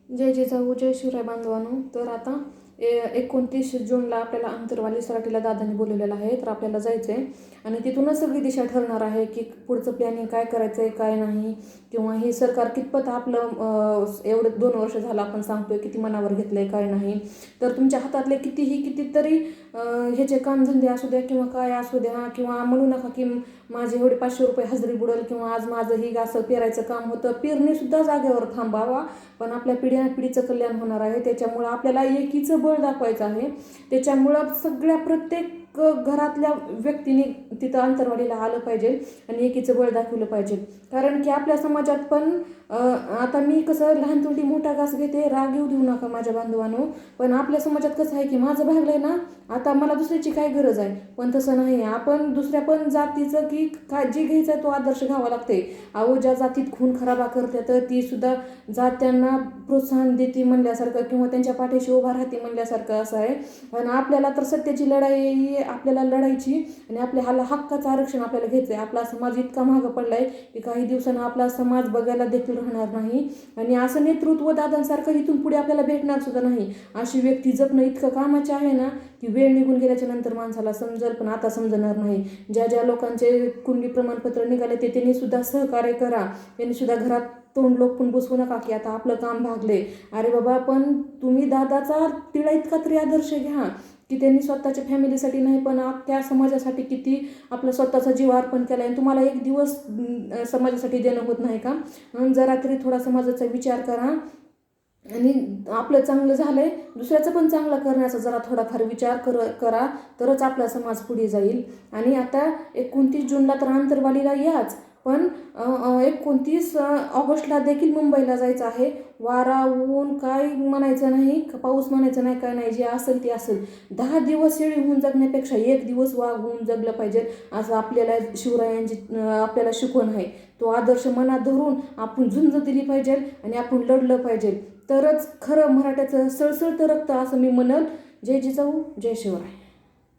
जय जिजाऊ जय शिवराय बांधवांनो. तर आता 29 जूनला आपल्याला अंतरवाली सराटीला दादांनी बोलवलेलं आहे. तर आपल्याला जायचं आहे आणि तिथूनच सगळी दिशा ठरणार आहे की पुढचं प्लॅनिंग काय करायचं आहे काय नाही, किंवा हे सरकार कितपत आपलं एवढं 2 वर्ष झालं आपण सांगतोय किती मनावर घेतलं आहे काय नाही. तर तुमच्या हातातले कितीतरी ह्याचे कामधंदे असू द्या किंवा काय असू द्या, किंवा म्हणू नका की माझे एवढे 500 रुपये हजेरी बुडेल किंवा आज माझं ही असं पेरायचं काम होतं. पेरणीसुद्धा जागेवर थांबावा, पण आपल्या पिढीचं कल्याण होणार आहे. त्याच्यामुळं आपल्याला एकीचं बळ दाखवायचं आहे. त्याच्यामुळं सगळ्या प्रत्येक घरातल्या व्यक्तीने तिथं अंतरवालीला आलं पाहिजे आणि एकीचं बळ दाखवलं पाहिजे. कारण की आपल्या समाजात पण आता मी कसं लहान तोंडी मोठा घास घेते, राग येऊ देऊ नका माझ्या बांधवांनो, पण आपल्या समाजात कसं आहे की माझं भागलंय ना, आता मला दुसऱ्याची काय गरज आहे. पण तसं नाही. आपण दुसऱ्या पण जातीचं की जी घ्यायचा आहे तो आदर्श घ्यावा लागते. अहो ज्या जातीत खून खराबा करते तर ती सुद्धा जात त्यांना प्रोत्साहन देते म्हणल्यासारखं किंवा त्यांच्या पाठीशी उभा राहते म्हणल्यासारखं असं आहे. आणि आपल्याला तर सत्याची लढाई आपल्याला लढायची आणि आपल्या हक्काचं आरक्षण आपल्याला घ्यायचं आहे. आपला समाज इतका मागं पडला आहे की काही दिवसांना आपला समाज बघायला देखील राहणार नाही. आणि असं नेतृत्व दादांसारखं इथून पुढे आपल्याला भेटणार सुद्धा नाही. अशी व्यक्ती जपणं इतकं कामाचे आहे ना की वेळ निघून गेल्याच्या नंतर माणसाला समजेल, पण आता समजणार नाही. ज्या लोकांचे कुंडली प्रमाणपत्र निघाले त्यांनी सुद्धा सहकार्य करा. त्यांनी सुद्धा घरात तोंड लोकून बसवू नका की आता आपलं काम भागले. अरे बाबा, पण तुम्ही दादाचा तिळा इतका तरी आदर्श घ्या की त्यांनी स्वतःच्या फॅमिलीसाठी नाही पण अख्ख्या समाजासाठी किती आपला स्वतःचा जीव अर्पण केला आहे. तुम्हाला एक दिवस समाजासाठी देणं होत नाही का? जरा तरी थोडा समाजाचा विचार करा आणि आपलं चांगलं झालंय दुसऱ्याचं पण चांगलं करण्याचा जरा थोडाफार विचार करा, तरच आपला समाज पुढे जाईल. आणि आता 29 जूनला तर अंतरवालीला याच, पण 29 ऑगस्टला देखील मुंबईला जायचं आहे. वारा ऊन काय म्हणायचं नाही, पाऊस म्हणायचं नाही, काय नाही, जे असेल ते असेल. 10 दिवस शेळी होऊन जगण्यापेक्षा 1 दिवस वाघ होऊन जगलं पाहिजे, असं आपल्याला शिवरायांची आपल्याला शिकवण आहे. तो आदर्श मनात धरून आपण झुंज दिली पाहिजे आणि आपण लढलं पाहिजे, तरच खरं मराठ्याचं सळसळतं रक्त असं मी म्हणल. जय जिजाऊ जय शिवराय.